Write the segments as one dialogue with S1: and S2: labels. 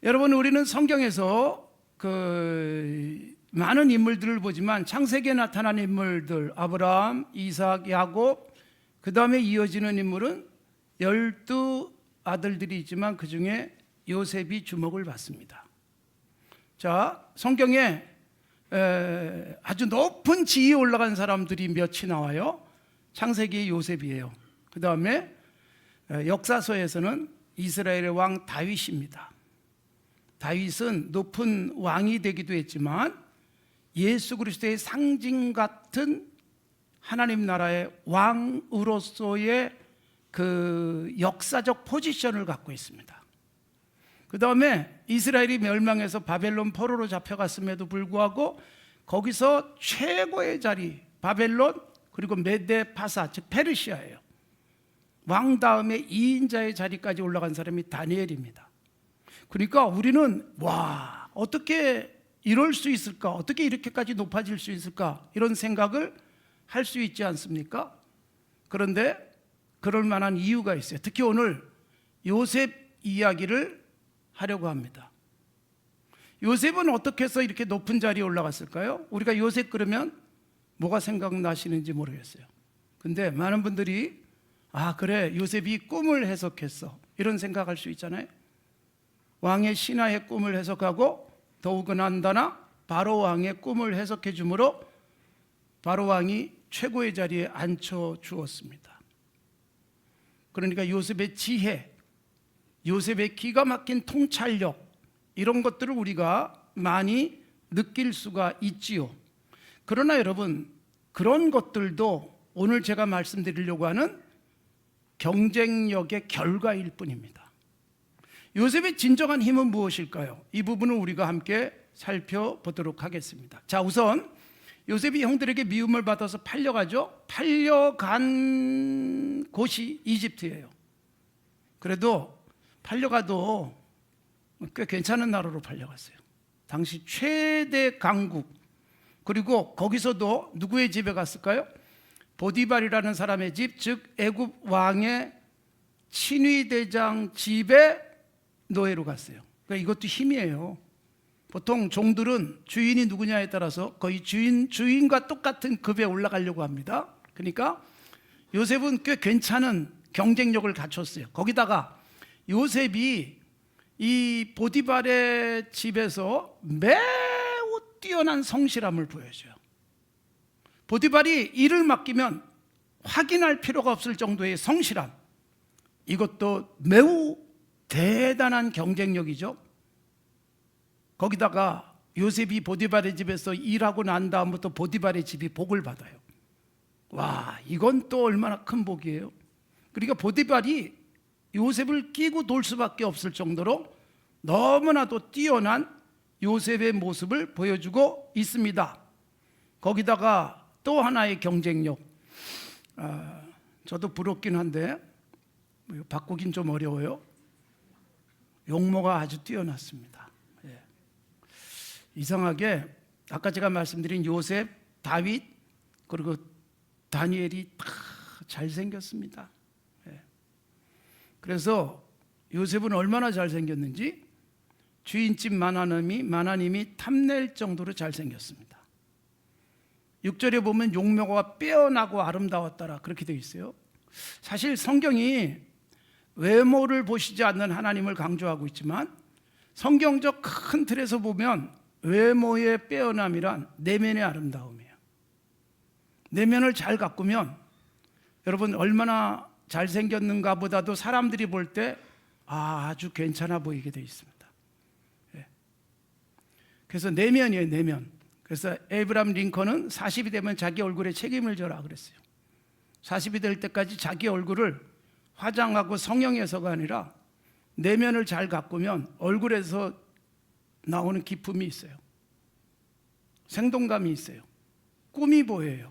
S1: 여러분, 우리는 성경에서 많은 인물들을 보지만 창세기에 나타난 인물들, 아브라함, 이삭, 야곱, 그 다음에 이어지는 인물은 12아들들이 있지만 그 중에 요셉이 주목을 받습니다. 자, 성경에 아주 높은 지위에 올라간 사람들이 몇이 나와요. 창세기의 요셉이에요. 그 다음에 역사서에서는 이스라엘의 왕 다윗입니다. 다윗은 높은 왕이 되기도 했지만 예수 그리스도의 상징 같은 하나님 나라의 왕으로서의 그 역사적 포지션을 갖고 있습니다. 그 다음에 이스라엘이 멸망해서 바벨론 포로로 잡혀갔음에도 불구하고 거기서 최고의 자리, 바벨론 그리고 메데 파사, 즉 페르시아예요. 왕 다음에 2인자의 자리까지 올라간 사람이 다니엘입니다. 그러니까 우리는 와, 어떻게 이럴 수 있을까? 어떻게 이렇게까지 높아질 수 있을까? 이런 생각을 할 수 있지 않습니까? 그런데 그럴 만한 이유가 있어요. 특히 오늘 요셉 이야기를 하려고 합니다. 요셉은 어떻게 해서 이렇게 높은 자리에 올라갔을까요? 우리가 요셉 그러면 뭐가 생각나시는지 모르겠어요. 근데 많은 분들이 그래, 요셉이 꿈을 해석했어, 이런 생각할 수 있잖아요. 왕의 신하의 꿈을 해석하고 더욱은한다나 바로 왕의 꿈을 해석해 주므로 바로 왕이 최고의 자리에 앉혀 주었습니다. 그러니까 요셉의 지혜, 요셉의 기가 막힌 통찰력, 이런 것들을 우리가 많이 느낄 수가 있지요. 그러나 여러분, 그런 것들도 오늘 제가 말씀드리려고 하는 경쟁력의 결과일 뿐입니다. 요셉의 진정한 힘은 무엇일까요? 이 부분을 우리가 함께 살펴보도록 하겠습니다. 자, 우선 요셉이 형들에게 미움을 받아서 팔려가죠. 팔려간 곳이 이집트예요. 그래도 팔려가도 꽤 괜찮은 나라로 팔려갔어요. 당시 최대 강국. 그리고 거기서도 누구의 집에 갔을까요? 보디발이라는 사람의 집, 즉 애굽 왕의 친위대장 집에 노예로 갔어요. 그러니까 이것도 힘이에요. 보통 종들은 주인이 누구냐에 따라서 거의 주인과 똑같은 급에 올라가려고 합니다. 그러니까 요셉은 꽤 괜찮은 경쟁력을 갖췄어요. 거기다가 요셉이 이 보디발의 집에서 매우 뛰어난 성실함을 보여줘요. 보디발이 일을 맡기면 확인할 필요가 없을 정도의 성실함, 이것도 매우 대단한 경쟁력이죠. 거기다가 요셉이 보디발의 집에서 일하고 난 다음부터 보디발의 집이 복을 받아요. 와, 이건 또 얼마나 큰 복이에요. 그러니까 보디발이 요셉을 끼고 돌 수밖에 없을 정도로 너무나도 뛰어난 요셉의 모습을 보여주고 있습니다. 거기다가 또 하나의 경쟁력, 저도 부럽긴 한데 바꾸긴 좀 어려워요. 용모가 아주 뛰어났습니다. 이상하게 아까 제가 말씀드린 요셉, 다윗, 그리고 다니엘이 다 잘생겼습니다. 그래서 요셉은 얼마나 잘생겼는지 주인집 마나님이 탐낼 정도로 잘생겼습니다. 6절에 보면 용모가 빼어나고 아름다웠더라, 그렇게 되어 있어요. 사실 성경이 외모를 보시지 않는 하나님을 강조하고 있지만 성경적 큰 틀에서 보면 외모의 빼어남이란 내면의 아름다움이에요. 내면을 잘 가꾸면 여러분 얼마나 잘생겼는가 보다도 사람들이 볼 때 아주 괜찮아 보이게 되어 있습니다. 그래서 내면이에요, 내면. 그래서 에이브람 링컨은 40이 되면 자기 얼굴에 책임을 져라 그랬어요. 40이 될 때까지 자기 얼굴을 화장하고 성형해서가 아니라 내면을 잘 가꾸면 얼굴에서 나오는 기품이 있어요. 생동감이 있어요. 꿈이 보여요.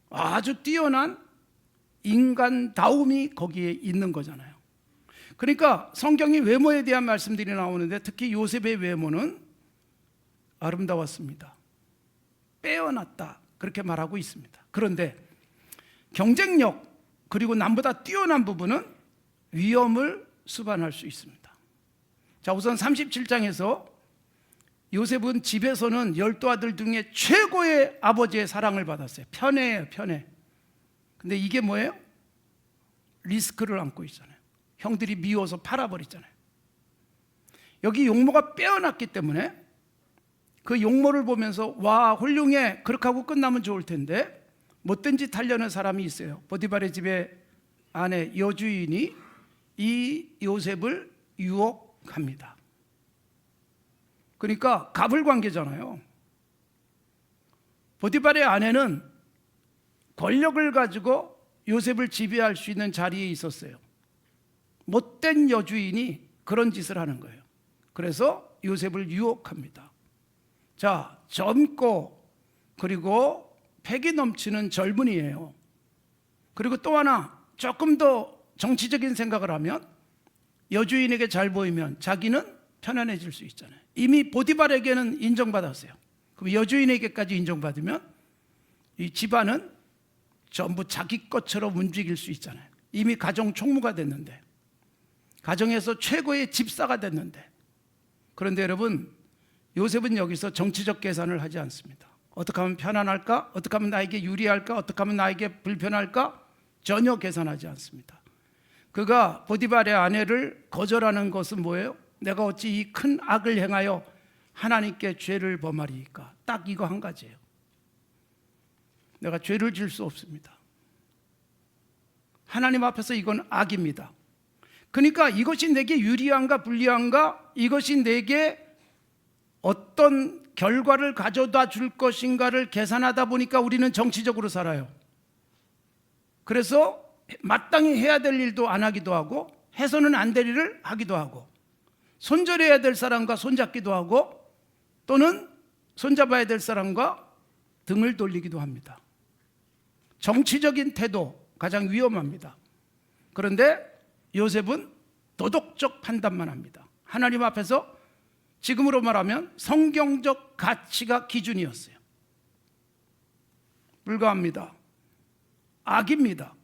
S1: 아주 뛰어난 인간다움이 거기에 있는 거잖아요. 그러니까 성경이 외모에 대한 말씀들이 나오는데 특히 요셉의 외모는 아름다웠습니다. 빼어났다, 그렇게 말하고 있습니다. 그런데 경쟁력 그리고 남보다 뛰어난 부분은 위험을 수반할 수 있습니다. 자, 우선 37장에서 요셉은 집에서는 12아들 중에 최고의 아버지의 사랑을 받았어요. 편애예요, 편애. 근데 이게 뭐예요? 리스크를 안고 있잖아요. 형들이 미워서 팔아버리잖아요. 여기 용모가 빼어났기 때문에 그 용모를 보면서 와, 훌륭해, 그렇게 하고 끝나면 좋을 텐데 못된 짓 하려는 사람이 있어요. 보디발의 집에 아내 여주인이 이 요셉을 유혹합니다. 그러니까 갑을관계잖아요. 보디발의 아내는 권력을 가지고 요셉을 지배할 수 있는 자리에 있었어요. 못된 여주인이 그런 짓을 하는 거예요. 그래서 요셉을 유혹합니다. 자, 젊고 그리고 패기 넘치는 젊은이에요. 그리고 또 하나, 조금 더 정치적인 생각을 하면 여주인에게 잘 보이면 자기는 편안해질 수 있잖아요. 이미 보디발에게는 인정받았어요. 그럼 여주인에게까지 인정받으면 이 집안은 전부 자기 것처럼 움직일 수 있잖아요. 이미 가정 총무가 됐는데, 가정에서 최고의 집사가 됐는데. 그런데 여러분, 요셉은 여기서 정치적 계산을 하지 않습니다. 어떻게 하면 편안할까? 어떻게 하면 나에게 유리할까? 어떻게 하면 나에게 불편할까? 전혀 계산하지 않습니다. 그가 보디발의 아내를 거절하는 것은 뭐예요? 내가 어찌 이 큰 악을 행하여 하나님께 죄를 범하리이까? 딱 이거 한 가지예요. 내가 죄를 질 수 없습니다. 하나님 앞에서 이건 악입니다. 그러니까 이것이 내게 유리한가 불리한가, 이것이 내게 어떤 결과를 가져다 줄 것인가를 계산하다 보니까 우리는 정치적으로 살아요. 그래서 마땅히 해야 될 일도 안 하기도 하고, 해서는 안 될 일을 하기도 하고, 손절해야 될 사람과 손잡기도 하고, 또는 손잡아야 될 사람과 등을 돌리기도 합니다. 정치적인 태도 가장 위험합니다. 그런데 요셉은 도덕적 판단만 합니다. 하나님 앞에서 지금으로 말하면 성경적 가치가 기준이었어요. 불가합니다. 악입니다.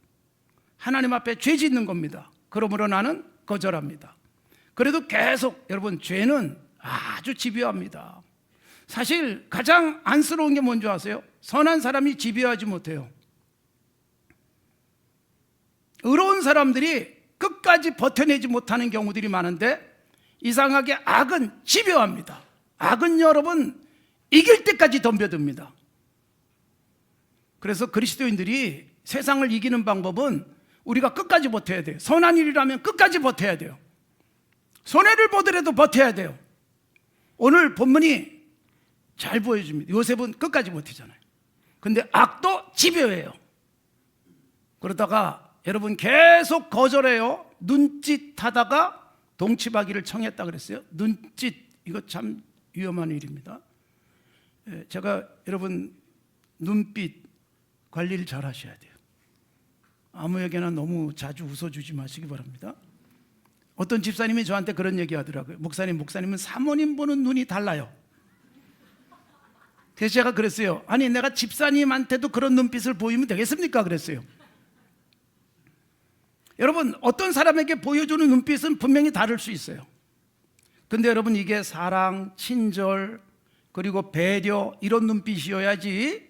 S1: 하나님 앞에 죄 짓는 겁니다. 그러므로 나는 거절합니다. 그래도 계속, 여러분, 죄는 아주 집요합니다. 사실 가장 안쓰러운 게 뭔지 아세요? 선한 사람이 집요하지 못해요. 의로운 사람들이 끝까지 버텨내지 못하는 경우들이 많은데, 이상하게 악은 집요합니다. 악은 여러분 이길 때까지 덤벼듭니다. 그래서 그리스도인들이 세상을 이기는 방법은 우리가 끝까지 버텨야 돼요. 선한 일이라면 끝까지 버텨야 돼요. 손해를 보더라도 버텨야 돼요. 오늘 본문이 잘 보여줍니다. 요셉은 끝까지 버티잖아요. 근데 악도 집요해요. 그러다가 여러분 계속 거절해요. 눈짓하다가 동치마기를 청했다 그랬어요. 눈짓, 이거 참 위험한 일입니다. 제가 여러분 눈빛 관리를 잘 하셔야 돼요. 아무에게나 너무 자주 웃어주지 마시기 바랍니다. 어떤 집사님이 저한테 그런 얘기 하더라고요. 목사님은 사모님 보는 눈이 달라요. 그래서 제가 그랬어요. 아니, 내가 집사님한테도 그런 눈빛을 보이면 되겠습니까? 그랬어요. 여러분, 어떤 사람에게 보여주는 눈빛은 분명히 다를 수 있어요. 근데 여러분, 이게 사랑, 친절, 그리고 배려, 이런 눈빛이어야지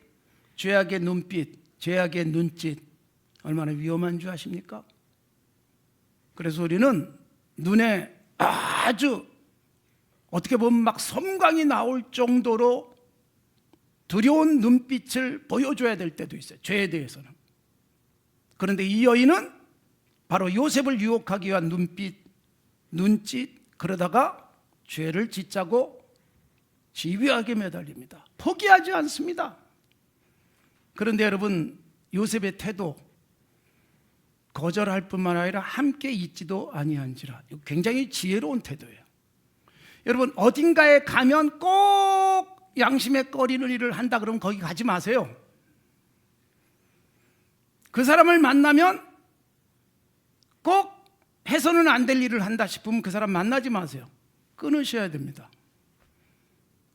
S1: 죄악의 눈빛, 죄악의 눈짓, 얼마나 위험한 줄 아십니까? 그래서 우리는 눈에 아주 어떻게 보면 막 섬광이 나올 정도로 두려운 눈빛을 보여줘야 될 때도 있어요. 죄에 대해서는. 그런데 이 여인은 바로 요셉을 유혹하기 위한 눈빛, 눈짓, 그러다가 죄를 짓자고 집요하게 매달립니다. 포기하지 않습니다. 그런데 여러분, 요셉의 태도, 거절할 뿐만 아니라 함께 있지도 아니한지라, 굉장히 지혜로운 태도예요. 여러분, 어딘가에 가면 꼭 양심에 꺼리는 일을 한다 그러면 거기 가지 마세요. 그 사람을 만나면 꼭 해서는 안 될 일을 한다 싶으면 그 사람 만나지 마세요. 끊으셔야 됩니다.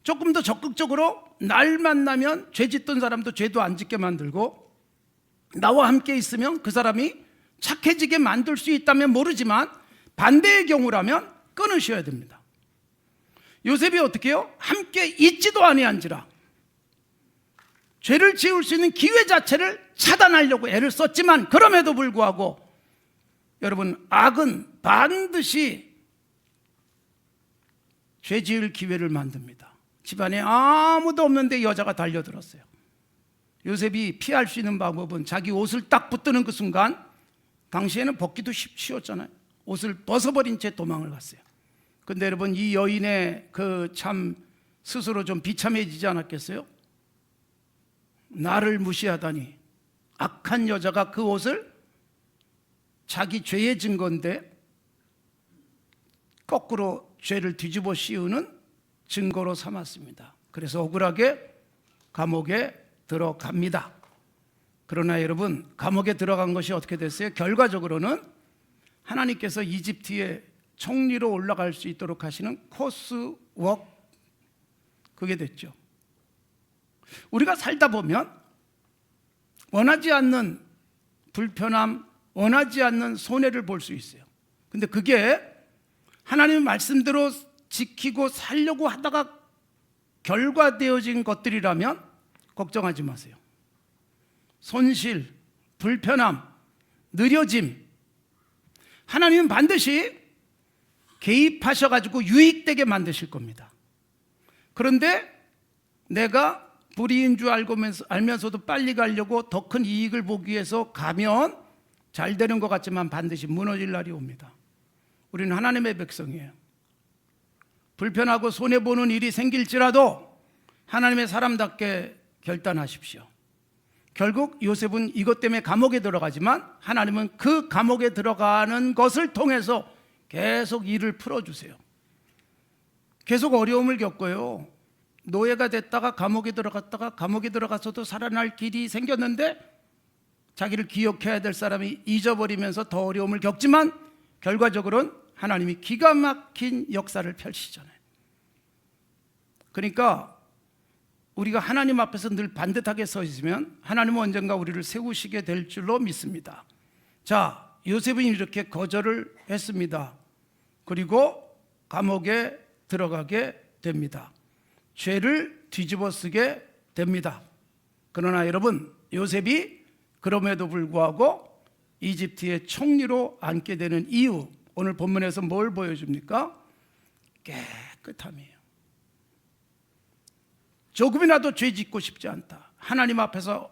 S1: 조금 더 적극적으로 날 만나면 죄 짓던 사람도 죄도 안 짓게 만들고, 나와 함께 있으면 그 사람이 착해지게 만들 수 있다면 모르지만 반대의 경우라면 끊으셔야 됩니다. 요셉이 어떻게 해요? 함께 있지도 아니한지라. 죄를 지을 수 있는 기회 자체를 차단하려고 애를 썼지만 그럼에도 불구하고 여러분, 악은 반드시 죄 지을 기회를 만듭니다. 집안에 아무도 없는데 여자가 달려들었어요. 요셉이 피할 수 있는 방법은 자기 옷을 딱 붙드는 그 순간, 당시에는 벗기도 쉬웠잖아요. 옷을 벗어버린 채 도망을 갔어요. 근데 여러분, 이 여인의 그 참 스스로 좀 비참해지지 않았겠어요? 나를 무시하다니, 악한 여자가 그 옷을 자기 죄의 증거인데 거꾸로 죄를 뒤집어 씌우는 증거로 삼았습니다. 그래서 억울하게 감옥에 들어갑니다. 그러나 여러분, 감옥에 들어간 것이 어떻게 됐어요? 결과적으로는 하나님께서 이집트의 총리로 올라갈 수 있도록 하시는 코스웍, 그게 됐죠. 우리가 살다 보면 원하지 않는 불편함, 원하지 않는 손해를 볼 수 있어요. 근데 그게 하나님의 말씀대로 지키고 살려고 하다가 결과되어진 것들이라면 걱정하지 마세요. 손실, 불편함, 느려짐, 하나님은 반드시 개입하셔가지고 유익되게 만드실 겁니다. 그런데 내가 불의인 줄 알면서도 빨리 가려고 더 큰 이익을 보기 위해서 가면 잘 되는 것 같지만 반드시 무너질 날이 옵니다. 우리는 하나님의 백성이에요. 불편하고 손해보는 일이 생길지라도 하나님의 사람답게 결단하십시오. 결국 요셉은 이것 때문에 감옥에 들어가지만 하나님은 그 감옥에 들어가는 것을 통해서 계속 일을 풀어주세요. 계속 어려움을 겪어요. 노예가 됐다가 감옥에 들어갔다가 감옥에 들어가서도 살아날 길이 생겼는데 자기를 기억해야 될 사람이 잊어버리면서 더 어려움을 겪지만 결과적으로는 하나님이 기가 막힌 역사를 펼치잖아요. 그러니까 우리가 하나님 앞에서 늘 반듯하게 서 있으면 하나님은 언젠가 우리를 세우시게 될 줄로 믿습니다. 자, 요셉은 이렇게 거절을 했습니다. 그리고 감옥에 들어가게 됩니다. 죄를 뒤집어 쓰게 됩니다. 그러나 여러분, 요셉이 그럼에도 불구하고 이집트의 총리로 앉게 되는 이유, 오늘 본문에서 뭘 보여줍니까? 깨끗함이에요. 조금이라도 죄 짓고 싶지 않다. 하나님 앞에서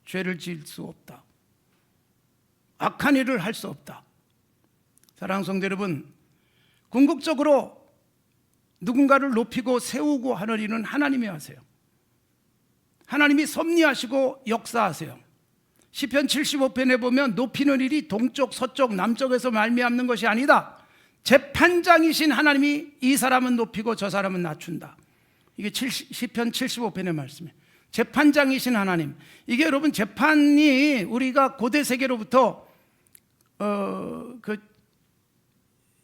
S1: 죄를 지을 수 없다. 악한 일을 할 수 없다. 사랑하는 성도 여러분, 궁극적으로 누군가를 높이고 세우고 하는 일은 하나님이 하세요. 하나님이 섭리하시고 역사하세요. 시편 75편에 보면 높이는 일이 동쪽, 서쪽, 남쪽에서 말미암는 것이 아니다. 재판장이신 하나님이 이 사람은 높이고 저 사람은 낮춘다. 이게 시편 75편의 말씀이에요. 재판장이신 하나님. 이게 여러분, 재판이 우리가 고대 세계로부터 그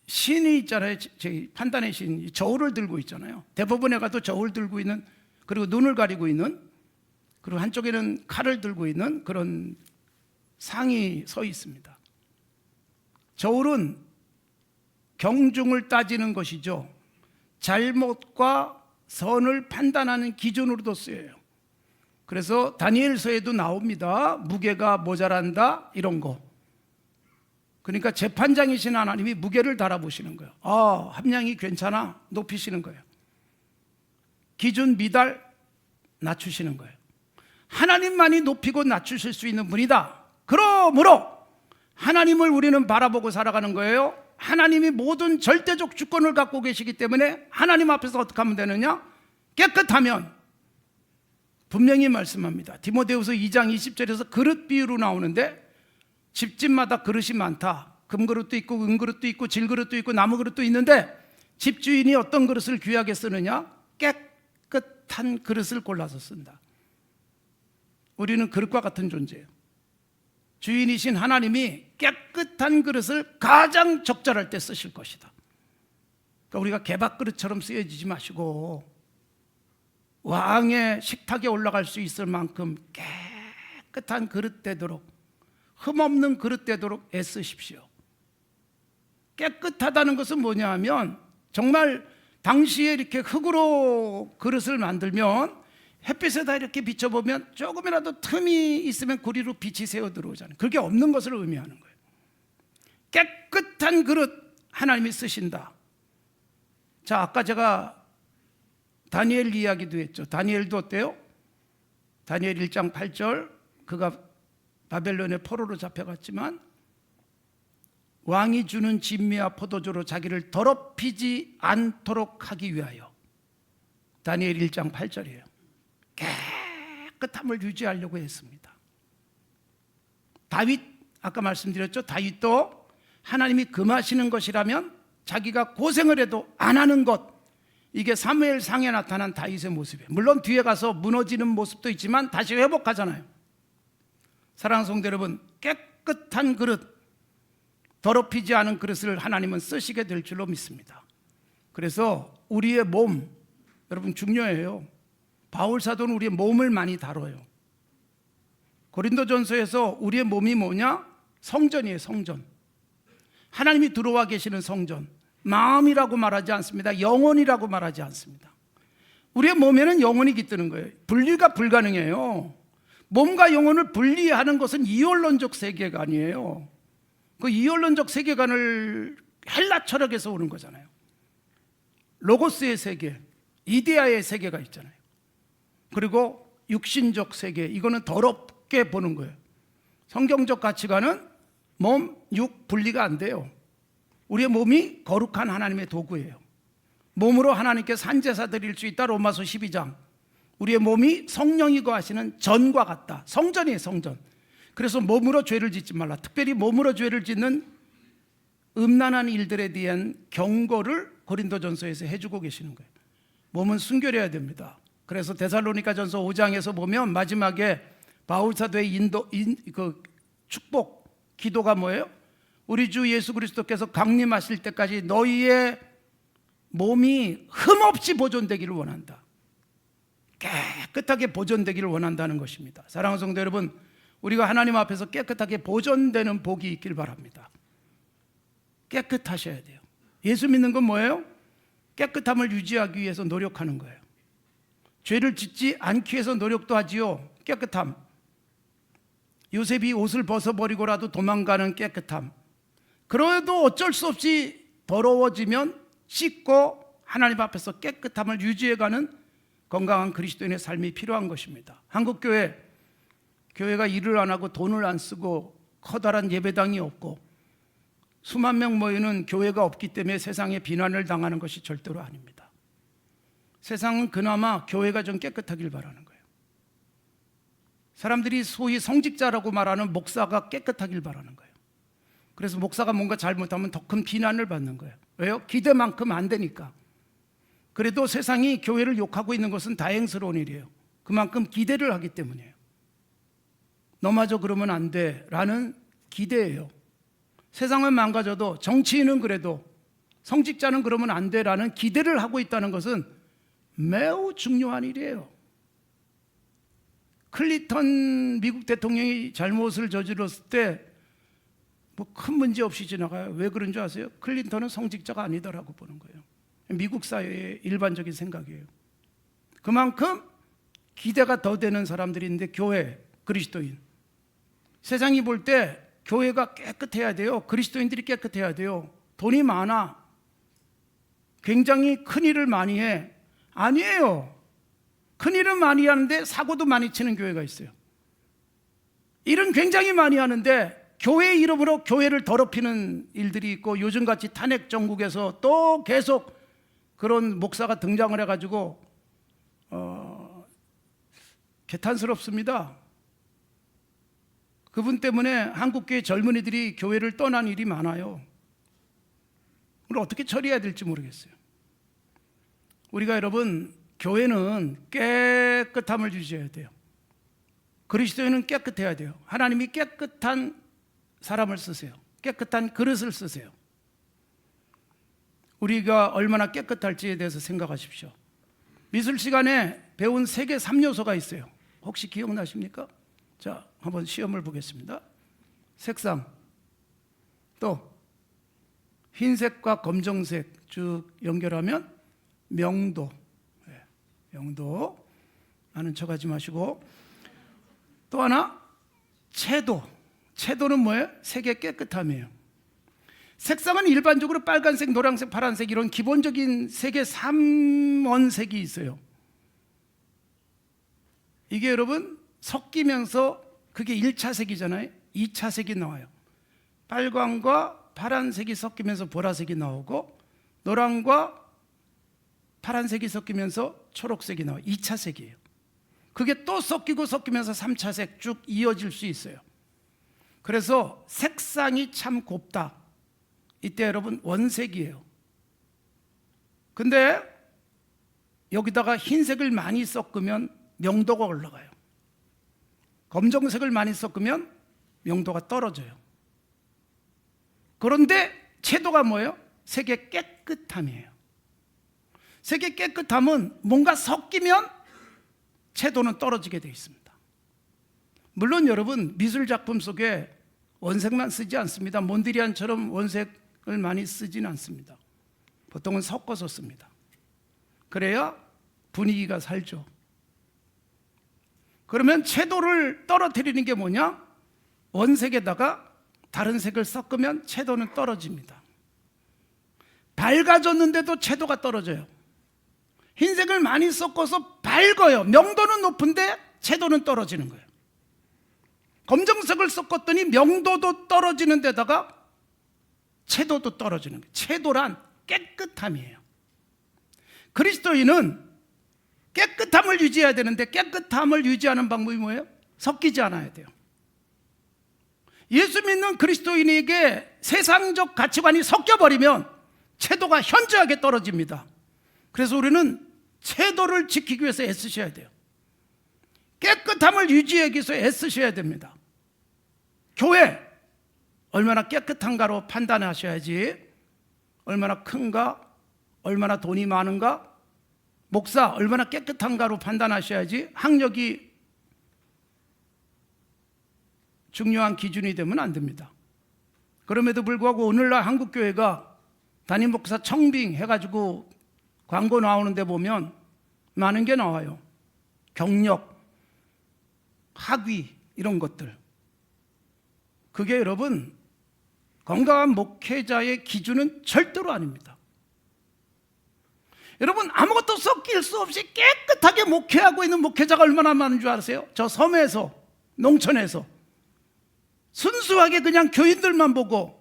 S1: 신이 있잖아요. 판단의 신, 저울을 들고 있잖아요. 대법원에 가도 저울 들고 있는, 그리고 눈을 가리고 있는, 그리고 한쪽에는 칼을 들고 있는 그런 상이 서 있습니다. 저울은 경중을 따지는 것이죠. 잘못과 선을 판단하는 기준으로도 쓰여요. 그래서 다니엘서에도 나옵니다. 무게가 모자란다, 이런 거. 그러니까 재판장이신 하나님이 무게를 달아보시는 거예요. 함량이 괜찮아, 높이시는 거예요. 기준 미달, 낮추시는 거예요. 하나님만이 높이고 낮추실 수 있는 분이다. 그러므로 하나님을 우리는 바라보고 살아가는 거예요. 하나님이 모든 절대적 주권을 갖고 계시기 때문에 하나님 앞에서 어떻게 하면 되느냐? 깨끗하면, 분명히 말씀합니다. 디모데후서 2장 20절에서 그릇 비유로 나오는데, 집집마다 그릇이 많다. 금그릇도 있고 은그릇도 있고 질그릇도 있고 나무그릇도 있는데 집주인이 어떤 그릇을 귀하게 쓰느냐? 깨끗한 그릇을 골라서 쓴다. 우리는 그릇과 같은 존재예요. 주인이신 하나님이 깨끗한 그릇을 가장 적절할 때 쓰실 것이다. 그러니까 우리가 개밥그릇처럼 쓰여지지 마시고 왕의 식탁에 올라갈 수 있을 만큼 깨끗한 그릇 되도록, 흠없는 그릇 되도록 애쓰십시오. 깨끗하다는 것은 뭐냐 하면 정말 당시에 이렇게 흙으로 그릇을 만들면 햇빛에다 이렇게 비춰보면 조금이라도 틈이 있으면 구리로 빛이 새어 들어오잖아요. 그게 없는 것을 의미하는 거예요. 깨끗한 그릇 하나님이 쓰신다. 자, 아까 제가 다니엘 이야기도 했죠. 다니엘도 어때요? 다니엘 1장 8절, 그가 바벨론의 포로로 잡혀갔지만 왕이 주는 진미와 포도주로 자기를 더럽히지 않도록 하기 위하여. 다니엘 1장 8절이에요. 깨끗함을 유지하려고 했습니다. 다윗, 아까 말씀드렸죠. 다윗도 하나님이 금하시는 것이라면 자기가 고생을 해도 안 하는 것, 이게 사무엘상에 나타난 다윗의 모습이에요. 물론 뒤에 가서 무너지는 모습도 있지만 다시 회복하잖아요. 사랑하는 성도 여러분, 깨끗한 그릇, 더럽히지 않은 그릇을 하나님은 쓰시게 될 줄로 믿습니다. 그래서 우리의 몸, 여러분 중요해요. 바울 사도는 우리의 몸을 많이 다뤄요. 고린도전서에서 우리의 몸이 뭐냐? 성전이에요. 성전. 하나님이 들어와 계시는 성전. 마음이라고 말하지 않습니다. 영혼이라고 말하지 않습니다. 우리의 몸에는 영혼이 깃드는 거예요. 분리가 불가능해요. 몸과 영혼을 분리하는 것은 이원론적 세계관이에요. 그 이원론적 세계관을 헬라 철학에서 오는 거잖아요. 로고스의 세계, 이데아의 세계가 있잖아요. 그리고 육신적 세계, 이거는 더럽게 보는 거예요. 성경적 가치관은 몸, 육 분리가 안 돼요. 우리의 몸이 거룩한 하나님의 도구예요. 몸으로 하나님께 산제사 드릴 수 있다. 로마서 12장. 우리의 몸이 성령이 거하시는 전과 같다. 성전이에요. 성전. 그래서 몸으로 죄를 짓지 말라. 특별히 몸으로 죄를 짓는 음란한 일들에 대한 경고를 고린도전서에서 해주고 계시는 거예요. 몸은 순결해야 됩니다. 그래서 데살로니가전서 5장에서 보면 마지막에 바울 사도의 축복 기도가 뭐예요? 우리 주 예수 그리스도께서 강림하실 때까지 너희의 몸이 흠없이 보존되기를 원한다. 깨끗하게 보존되기를 원한다는 것입니다. 사랑하는 성도 여러분, 우리가 하나님 앞에서 깨끗하게 보존되는 복이 있길 바랍니다. 깨끗하셔야 돼요. 예수 믿는 건 뭐예요? 깨끗함을 유지하기 위해서 노력하는 거예요. 죄를 짓지 않기 위해서 노력도 하지요. 깨끗함. 요셉이 옷을 벗어버리고라도 도망가는 깨끗함. 그래도 어쩔 수 없이 더러워지면 씻고 하나님 앞에서 깨끗함을 유지해가는 건강한 그리스도인의 삶이 필요한 것입니다. 한국교회, 교회가 일을 안 하고 돈을 안 쓰고 커다란 예배당이 없고 수만 명 모이는 교회가 없기 때문에 세상에 비난을 당하는 것이 절대로 아닙니다. 세상은 그나마 교회가 좀 깨끗하길 바라는 거예요. 사람들이 소위 성직자라고 말하는 목사가 깨끗하길 바라는 거예요. 그래서 목사가 뭔가 잘못하면 더 큰 비난을 받는 거예요. 왜요? 기대만큼 안 되니까. 그래도 세상이 교회를 욕하고 있는 것은 다행스러운 일이에요. 그만큼 기대를 하기 때문이에요. 너마저 그러면 안 돼 라는 기대예요. 세상은 망가져도 정치인은 그래도 성직자는 그러면 안 돼 라는 기대를 하고 있다는 것은 매우 중요한 일이에요. 클린턴 미국 대통령이 잘못을 저질렀을 때 뭐 큰 문제 없이 지나가요. 왜 그런 줄 아세요? 클린턴은 성직자가 아니다라고 보는 거예요. 미국 사회의 일반적인 생각이에요. 그만큼 기대가 더 되는 사람들이 있는데 교회, 그리스도인, 세상이 볼 때 교회가 깨끗해야 돼요. 그리스도인들이 깨끗해야 돼요. 돈이 많아. 굉장히 큰 일을 많이 해. 아니에요. 큰 일은 많이 하는데 사고도 많이 치는 교회가 있어요. 일은 굉장히 많이 하는데 교회 이름으로 교회를 더럽히는 일들이 있고, 요즘같이 탄핵 정국에서 또 계속 그런 목사가 등장을 해가지고 개탄스럽습니다. 그분 때문에 한국교회 젊은이들이 교회를 떠난 일이 많아요. 그걸 어떻게 처리해야 될지 모르겠어요. 우리가 여러분, 교회는 깨끗함을 유지해야 돼요. 그리스도인은 깨끗해야 돼요. 하나님이 깨끗한 사람을 쓰세요. 깨끗한 그릇을 쓰세요. 우리가 얼마나 깨끗할지에 대해서 생각하십시오. 미술 시간에 배운 세계 3요소가 있어요. 혹시 기억나십니까? 자, 한번 시험을 보겠습니다. 색상, 또 흰색과 검정색 쭉 연결하면 명도. 명도. 아는 척하지 마시고. 또 하나 채도. 채도는 뭐예요? 색의 깨끗함이에요. 색상은 일반적으로 빨간색, 노란색, 파란색 이런 기본적인 색의 3원색이 있어요. 이게 여러분 섞이면서 그게 1차 색이잖아요. 2차 색이 나와요. 빨강과 파란색이 섞이면서 보라색이 나오고, 노란과 파란색이 섞이면서 초록색이 나와요. 2차 색이에요. 그게 또 섞이면서 3차 색 쭉 이어질 수 있어요. 그래서 색상이 참 곱다. 이때 여러분 원색이에요. 근데 여기다가 흰색을 많이 섞으면 명도가 올라가요. 검정색을 많이 섞으면 명도가 떨어져요. 그런데 채도가 뭐예요? 색의 깨끗함이에요. 색의 깨끗함은 뭔가 섞이면 채도는 떨어지게 되어 있습니다. 물론 여러분 미술 작품 속에 원색만 쓰지 않습니다. 몬드리안처럼 원색을 많이 쓰지는 않습니다. 보통은 섞어서 씁니다. 그래야 분위기가 살죠. 그러면 채도를 떨어뜨리는 게 뭐냐? 원색에다가 다른 색을 섞으면 채도는 떨어집니다. 밝아졌는데도 채도가 떨어져요. 흰색을 많이 섞어서 밝아요. 명도는 높은데 채도는 떨어지는 거예요. 검정색을 섞었더니 명도도 떨어지는 데다가 채도도 떨어지는 거예요. 채도란 깨끗함이에요. 그리스도인은 깨끗함을 유지해야 되는데 깨끗함을 유지하는 방법이 뭐예요? 섞이지 않아야 돼요. 예수 믿는 그리스도인에게 세상적 가치관이 섞여버리면 채도가 현저하게 떨어집니다. 그래서 우리는 채도를 지키기 위해서 애쓰셔야 돼요. 깨끗함을 유지하기 위해서 애쓰셔야 됩니다. 교회 얼마나 깨끗한가로 판단하셔야지 얼마나 큰가, 얼마나 돈이 많은가, 목사 얼마나 깨끗한가로 판단하셔야지 학력이 중요한 기준이 되면 안 됩니다. 그럼에도 불구하고 오늘날 한국교회가 담임 목사 청빙 해가지고 광고 나오는데 보면 많은 게 나와요. 경력, 학위 이런 것들. 그게 여러분 건강한 목회자의 기준은 절대로 아닙니다. 여러분 아무것도 섞일 수 없이 깨끗하게 목회하고 있는 목회자가 얼마나 많은 줄 아세요? 저 섬에서, 농촌에서 순수하게 그냥 교인들만 보고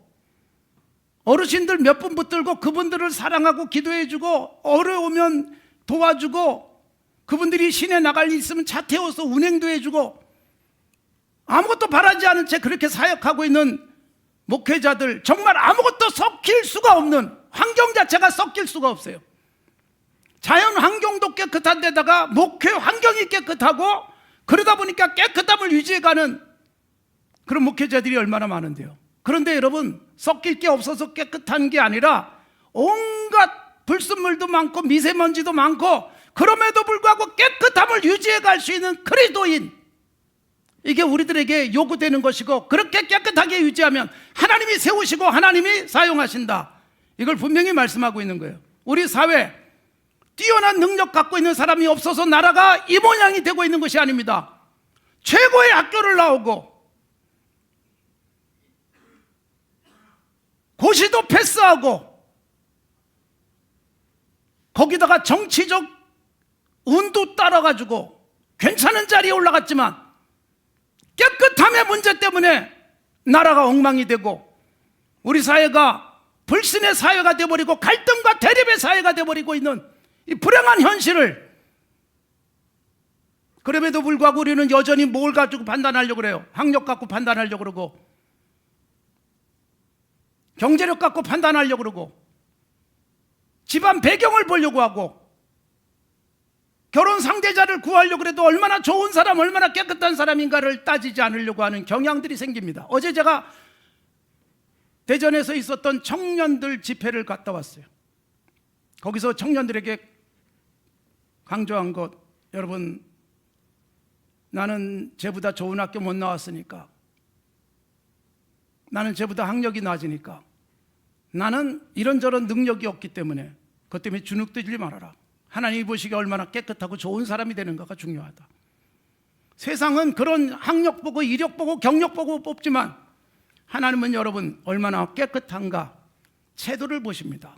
S1: 어르신들 몇 분 붙들고 그분들을 사랑하고 기도해주고 어려우면 도와주고 그분들이 시내 나갈 일 있으면 차 태워서 운행도 해주고 아무것도 바라지 않은 채 그렇게 사역하고 있는 목회자들, 정말 아무것도 섞일 수가 없는, 환경 자체가 섞일 수가 없어요. 자연 환경도 깨끗한 데다가 목회 환경이 깨끗하고 그러다 보니까 깨끗함을 유지해가는 그런 목회자들이 얼마나 많은데요. 그런데 여러분 섞일 게 없어서 깨끗한 게 아니라 온갖 불순물도 많고 미세먼지도 많고 그럼에도 불구하고 깨끗함을 유지해 갈 수 있는 그리스도인, 이게 우리들에게 요구되는 것이고 그렇게 깨끗하게 유지하면 하나님이 세우시고 하나님이 사용하신다. 이걸 분명히 말씀하고 있는 거예요. 우리 사회 뛰어난 능력 갖고 있는 사람이 없어서 나라가 이 모양이 되고 있는 것이 아닙니다. 최고의 학교를 나오고 고시도 패스하고 거기다가 정치적 운도 따라가지고 괜찮은 자리에 올라갔지만 깨끗함의 문제 때문에 나라가 엉망이 되고 우리 사회가 불신의 사회가 되어버리고 갈등과 대립의 사회가 되어버리고 있는 이 불행한 현실을, 그럼에도 불구하고 우리는 여전히 뭘 가지고 판단하려고 그래요? 학력 갖고 판단하려고 그러고 경제력 갖고 판단하려고 그러고 집안 배경을 보려고 하고 결혼 상대자를 구하려고 해도 얼마나 좋은 사람, 얼마나 깨끗한 사람인가를 따지지 않으려고 하는 경향들이 생깁니다. 어제 제가 대전에서 있었던 청년들 집회를 갔다 왔어요. 거기서 청년들에게 강조한 것, 여러분 나는 쟤보다 좋은 학교 못 나왔으니까, 나는 쟤보다 학력이 낮으니까, 나는 이런저런 능력이 없기 때문에 그것 때문에 주눅들지 말아라. 하나님이 보시기에 얼마나 깨끗하고 좋은 사람이 되는가가 중요하다. 세상은 그런 학력 보고 이력 보고 경력 보고 뽑지만 하나님은 여러분 얼마나 깨끗한가 태도를 보십니다.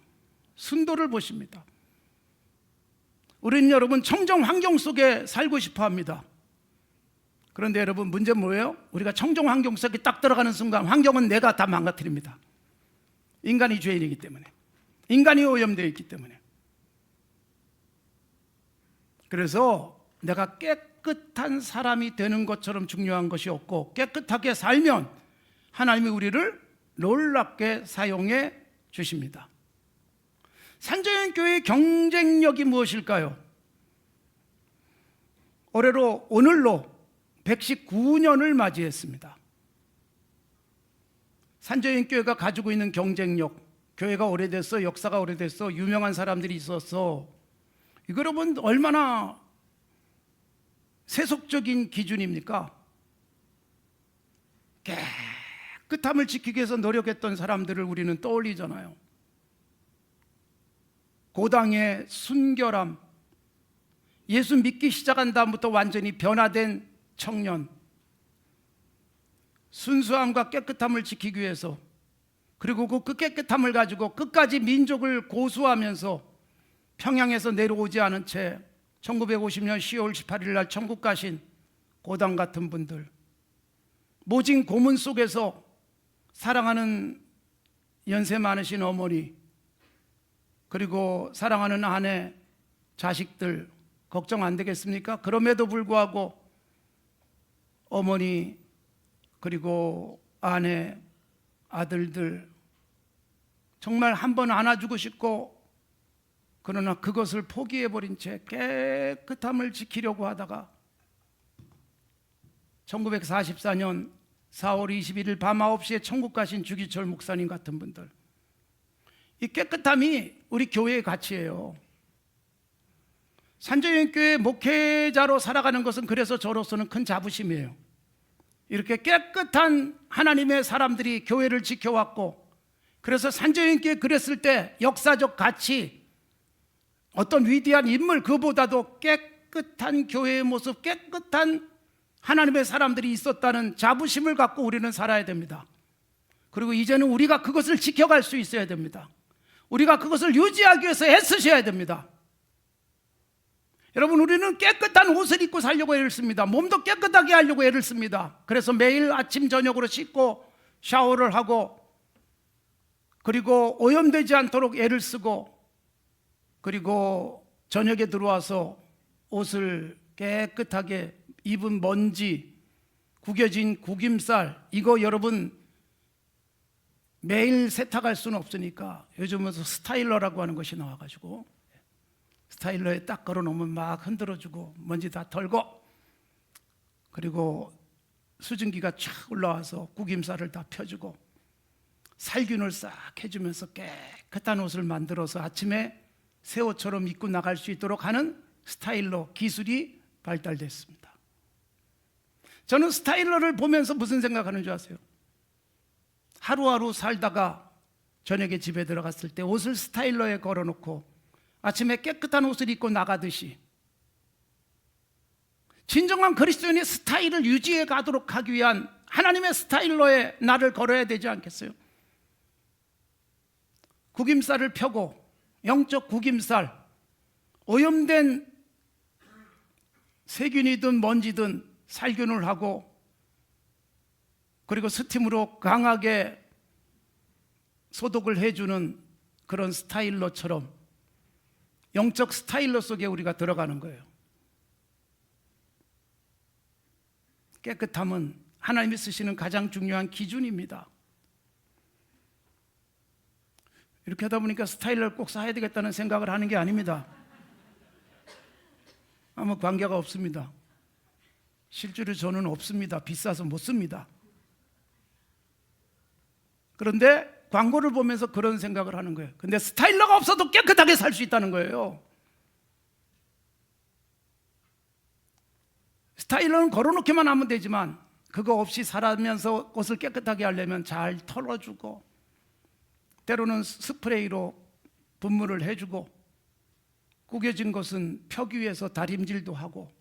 S1: 순도를 보십니다. 우리는 여러분 청정 환경 속에 살고 싶어 합니다. 그런데 여러분 문제는 뭐예요? 우리가 청정 환경 속에 딱 들어가는 순간 환경은 내가 다 망가뜨립니다. 인간이 죄인이기 때문에, 인간이 오염되어 있기 때문에. 그래서 내가 깨끗한 사람이 되는 것처럼 중요한 것이 없고, 깨끗하게 살면 하나님이 우리를 놀랍게 사용해 주십니다. 산자연교회의 경쟁력이 무엇일까요? 올해로 오늘로 119년을 맞이했습니다. 산자연교회가 가지고 있는 경쟁력, 교회가 오래됐어, 역사가 오래됐어, 유명한 사람들이 있었어, 이거 여러분 얼마나 세속적인 기준입니까? 깨끗함을 지키기 위해서 노력했던 사람들을 우리는 떠올리잖아요. 고당의 순결함, 예수 믿기 시작한 다음부터 완전히 변화된 청년, 순수함과 깨끗함을 지키기 위해서, 그리고 그 깨끗함을 가지고 끝까지 민족을 고수하면서 평양에서 내려오지 않은 채 1950년 10월 18일 날 천국 가신 고당 같은 분들, 모진 고문 속에서 사랑하는 연세 많으신 어머니, 그리고 사랑하는 아내, 자식들 걱정 안 되겠습니까? 그럼에도 불구하고 어머니, 그리고 아내, 아들들 정말 한번 안아주고 싶고, 그러나 그것을 포기해버린 채 깨끗함을 지키려고 하다가 1944년 4월 21일 밤 9시에 천국 가신 주기철 목사님 같은 분들, 이 깨끗함이 우리 교회의 가치예요. 산자연교회 목회자로 살아가는 것은 그래서 저로서는 큰 자부심이에요. 이렇게 깨끗한 하나님의 사람들이 교회를 지켜왔고, 그래서 산자연교회 그랬을 때 역사적 가치, 어떤 위대한 인물 그보다도 깨끗한 교회의 모습, 깨끗한 하나님의 사람들이 있었다는 자부심을 갖고 우리는 살아야 됩니다. 그리고 이제는 우리가 그것을 지켜갈 수 있어야 됩니다. 우리가 그것을 유지하기 위해서 애쓰셔야 됩니다. 여러분, 우리는 깨끗한 옷을 입고 살려고 애를 씁니다. 몸도 깨끗하게 하려고 애를 씁니다. 그래서 매일 아침 저녁으로 씻고 샤워를 하고, 그리고 오염되지 않도록 애를 쓰고, 그리고 저녁에 들어와서 옷을 깨끗하게 입은 먼지, 구겨진 구김살, 이거 여러분 매일 세탁할 수는 없으니까 요즘은 스타일러라고 하는 것이 나와가지고 스타일러에 딱 걸어놓으면 막 흔들어주고 먼지 다 털고, 그리고 수증기가 쫙 올라와서 구김살을 다 펴주고 살균을 싹 해주면서 깨끗한 옷을 만들어서 아침에 새 옷처럼 입고 나갈 수 있도록 하는 스타일러 기술이 발달됐습니다. 저는 스타일러를 보면서 무슨 생각하는 줄 아세요? 하루하루 살다가 저녁에 집에 들어갔을 때 옷을 스타일러에 걸어놓고 아침에 깨끗한 옷을 입고 나가듯이, 진정한 그리스도인의 스타일을 유지해 가도록 하기 위한 하나님의 스타일러에 나를 걸어야 되지 않겠어요? 구김살을 펴고, 영적 구김살, 오염된 세균이든 먼지든 살균을 하고, 그리고 스팀으로 강하게 소독을 해주는 그런 스타일러처럼 영적 스타일러 속에 우리가 들어가는 거예요. 깨끗함은 하나님이 쓰시는 가장 중요한 기준입니다. 이렇게 하다 보니까 스타일러를 꼭 사야 되겠다는 생각을 하는 게 아닙니다. 아무 관계가 없습니다. 실제로 저는 없습니다. 비싸서 못 씁니다. 그런데 광고를 보면서 그런 생각을 하는 거예요. 근데 스타일러가 없어도 깨끗하게 살 수 있다는 거예요. 스타일러는 걸어놓기만 하면 되지만 그거 없이 살아면서 옷을 깨끗하게 하려면 잘 털어주고, 때로는 스프레이로 분무를 해주고, 구겨진 것은 펴기 위해서 다림질도 하고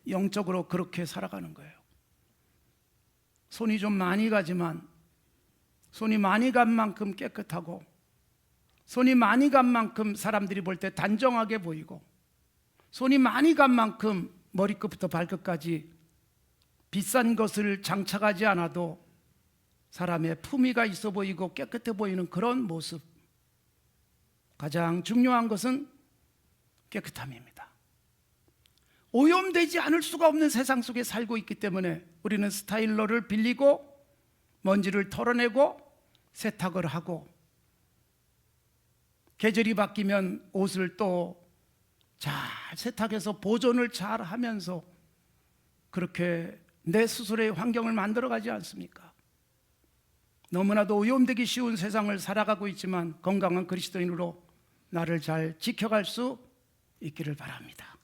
S1: 영적으로 그렇게 살아가는 거예요. 손이 좀 많이 가지만 손이 많이 간 만큼 깨끗하고 손이 많이 간 만큼 사람들이 볼 때 단정하게 보이고 손이 많이 간 만큼 머리끝부터 발끝까지 비싼 것을 장착하지 않아도 사람의 품위가 있어 보이고 깨끗해 보이는 그런 모습. 가장 중요한 것은 깨끗함입니다. 오염되지 않을 수가 없는 세상 속에 살고 있기 때문에 우리는 스타일러를 빌리고 먼지를 털어내고 세탁을 하고 계절이 바뀌면 옷을 또 잘 세탁해서 보존을 잘 하면서 그렇게 내 스스로의 환경을 만들어 가지 않습니까? 너무나도 오염되기 쉬운 세상을 살아가고 있지만 건강한 그리스도인으로 나를 잘 지켜갈 수 있기를 바랍니다.